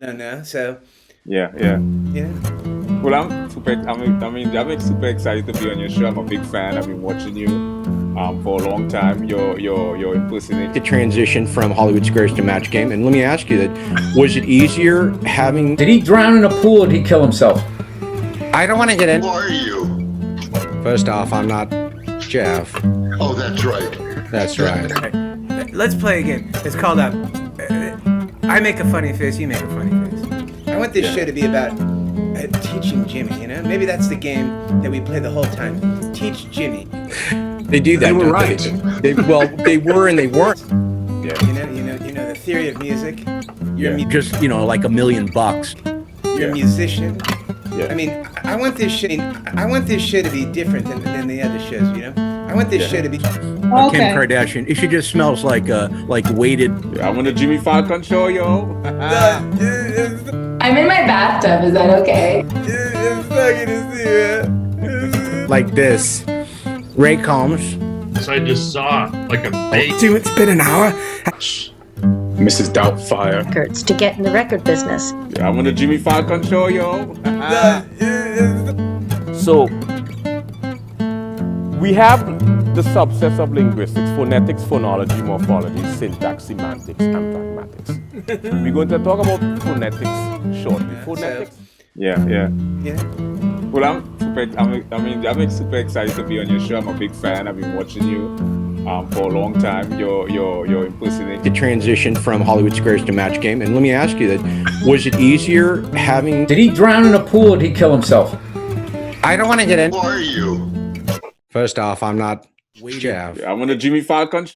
No. So Yeah. Well, I'm super excited to be on your show. I'm a big fan. I've been watching you for a long time. Your impersonating. The transition from Hollywood Squares to Match Game, and let me ask you that: was it easier having? Did he drown in a pool or did he kill himself? I don't want to get in. Who are you? First off, I'm not Jeff. Oh, that's right. That's right. let's play a game. It's called I make a funny face, you make a funny face. I want this show to be about teaching Jimmy. Maybe that's the game that we play the whole time. Teach Jimmy. They do that. They were don't right. They were and they weren't. You know the theory of music. You're Just like $1 million. You're a musician. Yeah. I mean, I want this show to be different than the other shows. I want this show to be. Kim Kardashian. She just smells like weighted. I'm on the Jimmy Falcon show, yo. I'm in my bathtub. Is that okay? Like this. Ray Combs. So I just saw like a bait. It's been an hour. Mrs. Doubtfire. Records to get in the record business. I'm on the Jimmy Falcon show, yo. So, we have the subsets of linguistics: phonetics, phonology, morphology, syntax, semantics, and pragmatics. We're going to talk about phonetics shortly. Phonetics. Yeah. Well, I'm super excited to be on your show. I'm a big fan. I've been watching you for a long time. Your impersonating. The transition from Hollywood Squares to Match Game, and let me ask you that: was it easier having? Did he drown in a pool or did he kill himself? I don't want to get in. Who are you? First off, I'm not Jeff. I'm on the Jimmy Falcon.